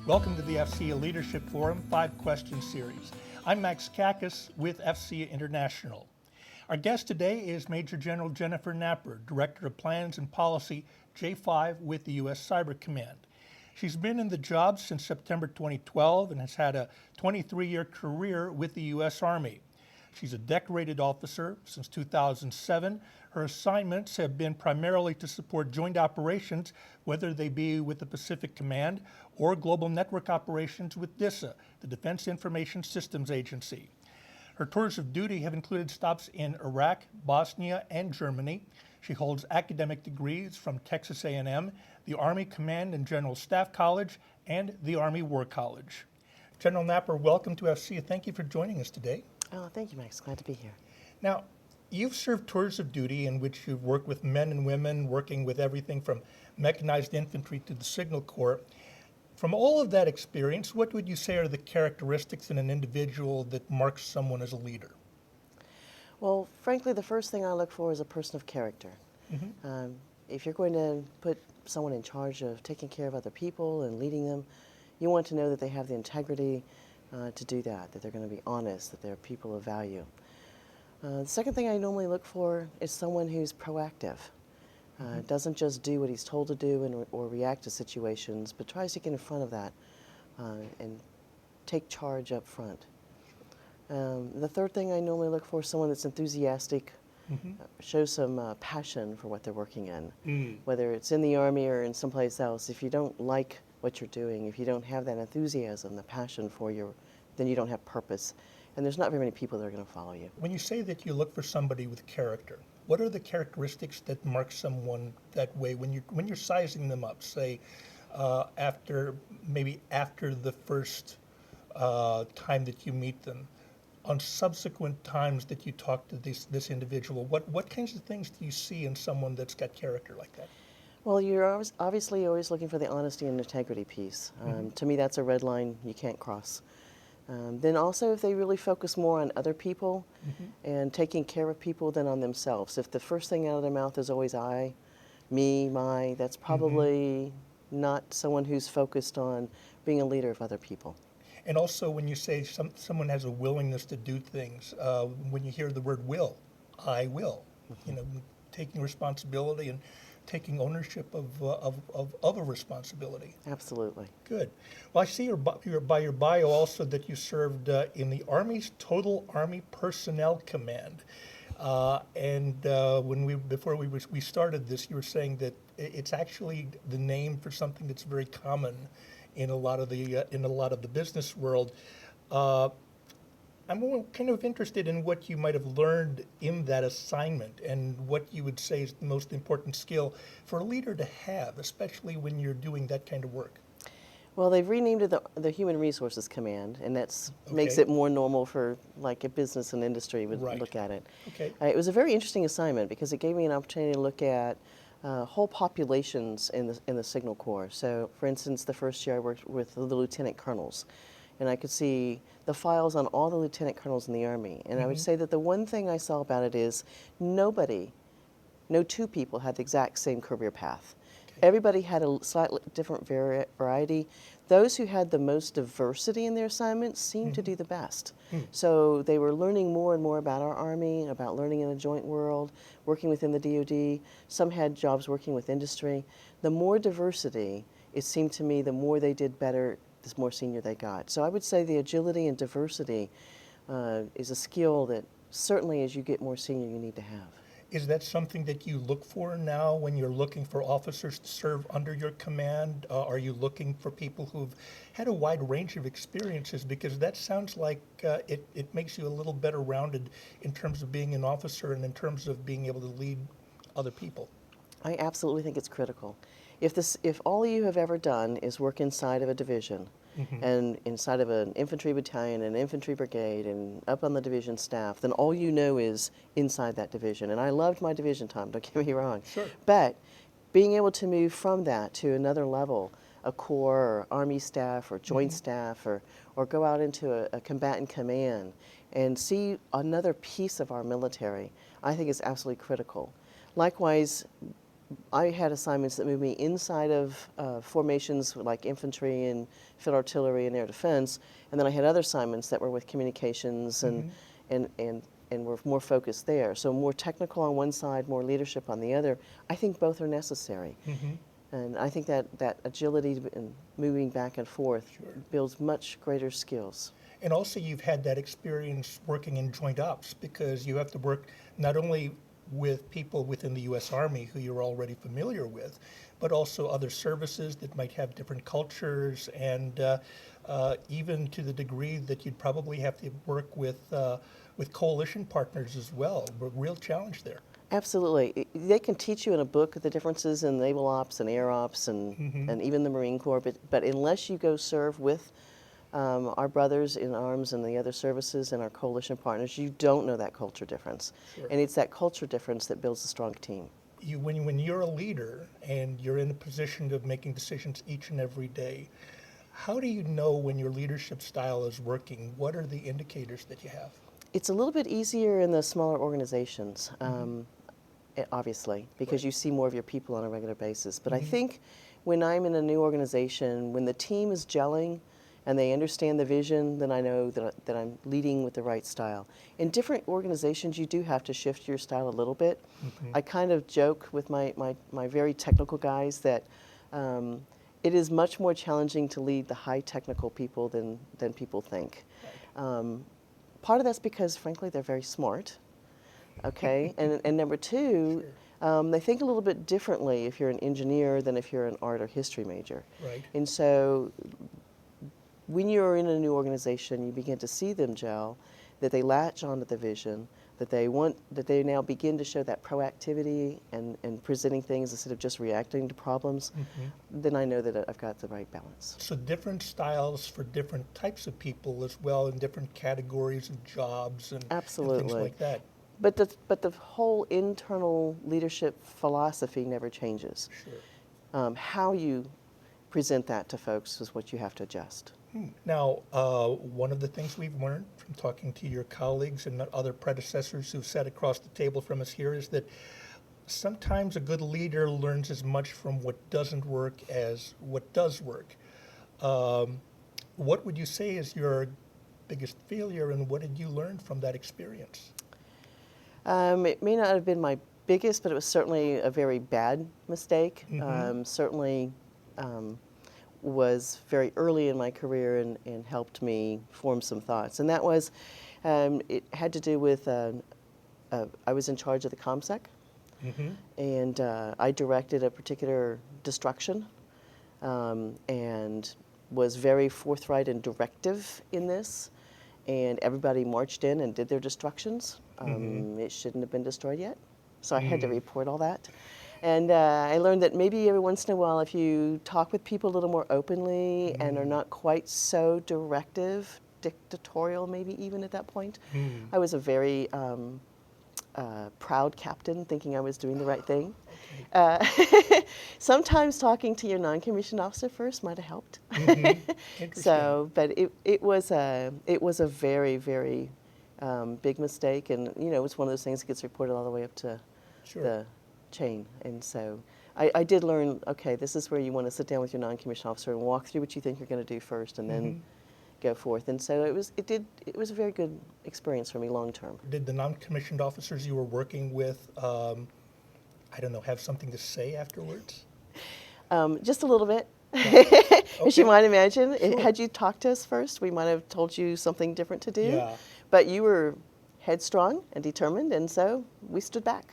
Welcome to the AFCEA Leadership Forum 5-Question Series. I'm Max Kakis with AFCEA International. Our guest today is Major General Jennifer Napper, Director of Plans and Policy, J5 with the U.S. Cyber Command. She's been in the job since September 2012 and has had a 23-year career with the U.S. Army. She's a decorated officer since 2007. Her assignments have been primarily to support joint operations, whether they be with the Pacific Command or global network operations with DISA, the Defense Information Systems Agency. Her tours of duty have included stops in Iraq, Bosnia, and Germany. She holds academic degrees from Texas A&M, the Army Command and General Staff College, and the Army War College. General Napper, welcome to AFCEA. Thank you for joining us today. Oh, thank you, Max. Glad to be here. Now, you've served tours of duty in which you've worked with men and women, working with everything from mechanized infantry to the Signal Corps. From all of that experience, what would you say are the characteristics in an individual that marks someone as a leader? Well, frankly, the first thing I look for is a person of character. If you're going to put someone in charge of taking care of other people and leading them, you want to know that they have the integrity to do that they're going to be honest, that they're people of value. The second thing I normally look for is someone who's proactive. Doesn't just do what he's told to do or react to situations, but tries to get in front of that and take charge up front. The third thing I normally look for is someone that's enthusiastic, shows some passion for what they're working in, whether it's in the Army or in someplace else. If you don't like what you're doing, if you don't have that enthusiasm, the passion for then you don't have purpose. And there's not very many people that are going to follow you. When you say that you look for somebody with character, what are the characteristics that mark someone that way when you're sizing them up? Say, after the first time that you meet them, on subsequent times that you talk to this individual, what kinds of things do you see in someone that's got character like that? Well, you're obviously always looking for the honesty and integrity piece. To me, that's a red line you can't cross. Then also, if they really focus more on other people and taking care of people than on themselves. If the first thing out of their mouth is always I, me, my, that's probably not someone who's focused on being a leader of other people. And also, when you say someone has a willingness to do things, when you hear the word will, I will, taking responsibility and taking ownership of a responsibility. Absolutely. Good. Well, I see by your bio also that you served in the Army's Total Army Personnel Command. Before we started this, you were saying that it's actually the name for something that's very common in a lot of the business world. I'm kind of interested in what you might have learned in that assignment and what you would say is the most important skill for a leader to have, especially when you're doing that kind of work. Well, they've renamed it the Human Resources Command, and that makes it more normal for like a business and industry would look at it. Okay. It was a very interesting assignment because it gave me an opportunity to look at whole populations in the Signal Corps. So, for instance, the first year I worked with the lieutenant colonels, and I could see the files on all the lieutenant colonels in the Army. And I would say that the one thing I saw about it is no two people had the exact same career path. Everybody had a slightly different variety. Those who had the most diversity in their assignments seemed to do the best. So they were learning more and more about our Army, about learning in the joint world, working within the DoD. Some had jobs working with industry. The more diversity, it seemed to me, the more they did better, the more senior they got. So I would say the agility and diversity is a skill that certainly as you get more senior you need to have. Is that something that you look for now when you're looking for officers to serve under your command? Are you looking for people who've had a wide range of experiences? Because that sounds like it makes you a little better rounded in terms of being an officer and in terms of being able to lead other people. I absolutely think it's critical. If all you have ever done is work inside of a division and inside of an infantry battalion, an infantry brigade, and up on the division staff, then all you know is inside that division. And I loved my division time, don't get me wrong. Sure. But being able to move from that to another level, a corps or Army staff or joint staff, or go out into a combatant command and see another piece of our military, I think is absolutely critical. Likewise, I had assignments that moved me inside of formations like infantry and field artillery and air defense, and then I had other assignments that were with communications and were more focused there. So more technical on one side, more leadership on the other. I think both are necessary. And I think that agility and moving back and forth builds much greater skills. And also you've had that experience working in joint ops, because you have to work not only with people within the U.S. Army who you're already familiar with, but also other services that might have different cultures, and even to the degree that you'd probably have to work with coalition partners as well. A real challenge there. Absolutely. They can teach you in a book the differences in naval ops and air ops and even the Marine Corps, but unless you go serve with our brothers in arms and the other services and our coalition partners, you don't know that culture difference. And it's that culture difference that builds a strong team. When you're a leader and you're in a position of making decisions each and every day, how do you know when your leadership style is working? What are the indicators that you have? It's a little bit easier in the smaller organizations, obviously, because you see more of your people on a regular basis. But I think when I'm in a new organization, when the team is gelling and they understand the vision, then I know that I'm leading with the right style. In different organizations, you do have to shift your style a little bit. I kind of joke with my very technical guys that it is much more challenging to lead the high technical people than people think. Part of that's because, frankly, they're very smart, okay? and number two, they think a little bit differently if you're an engineer than if you're an art or history major. And so when you're in a new organization, you begin to see them gel, that they latch onto the vision, that they now begin to show that proactivity and presenting things instead of just reacting to problems, then I know that I've got the right balance. So different styles for different types of people as well, in different categories of jobs and things like that. But the whole internal leadership philosophy never changes. How you present that to folks is what you have to adjust. Now, one of the things we've learned from talking to your colleagues and other predecessors who've sat across the table from us here is that sometimes a good leader learns as much from what doesn't work as what does work. What would you say is your biggest failure, and what did you learn from that experience? It may not have been my biggest, but it was certainly a very bad mistake. Certainly was very early in my career and helped me form some thoughts. And that was, it had to do with, I was in charge of the ComSec, and I directed a particular destruction and was very forthright and directive in this. And everybody marched in and did their destructions. It shouldn't have been destroyed yet. So I had to report all that. And I learned that maybe every once in a while, if you talk with people a little more openly and are not quite so directive, dictatorial maybe even at that point. I was a very proud captain, thinking I was doing the right thing. Sometimes talking to your non-commissioned officer first might have helped. So, but it was a very, very big mistake, and it was one of those things that gets reported all the way up to the chain. And so I did learn, okay, this is where you want to sit down with your non-commissioned officer and walk through what you think you're going to do first, and then go forth. And so it was a very good experience for me long term. Did the non-commissioned officers you were working with, I don't know, have something to say afterwards? Just a little bit. Okay. As you might imagine, had you talked to us first, we might have told you something different to do. But you were headstrong and determined, and so we stood back.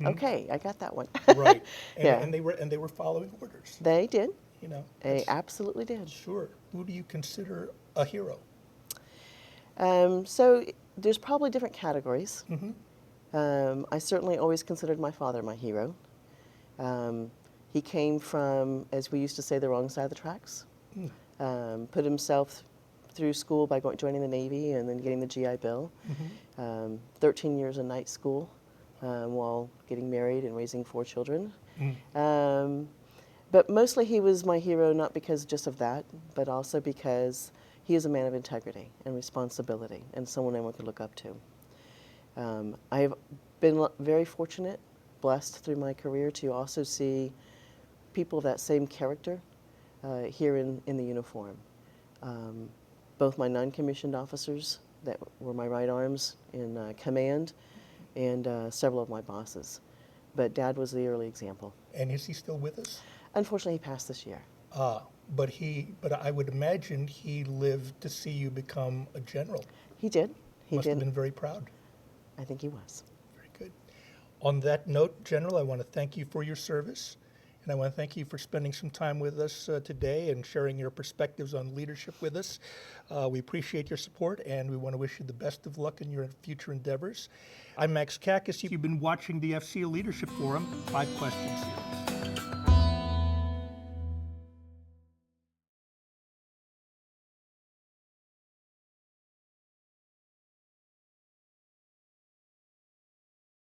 Okay, I got that one. Right. And they were following orders. They did. They absolutely did. Sure. Who do you consider a hero? So there's probably different categories. I certainly always considered my father my hero. He came from, as we used to say, the wrong side of the tracks. Put himself through school by joining the Navy and then getting the GI Bill. 13 years in night school while getting married and raising 4 children. But mostly he was my hero not because just of that, but also because he is a man of integrity and responsibility and someone anyone could look up to. I have been very fortunate blessed through my career to also see people of that same character here in the uniform. Both my non-commissioned officers that were my right arms in command and several of my bosses. But Dad was the early example. And is he still with us? Unfortunately, he passed this year. But I would imagine he lived to see you become a general. He did. He Must did. have been very proud. I think he was. Very good. On that note, General, I want to thank you for your service, and I want to thank you for spending some time with us today and sharing your perspectives on leadership with us. We appreciate your support, and we want to wish you the best of luck in your future endeavors. I'm Max Kakis. You've been watching the AFCEA Leadership Forum 5 Question Series.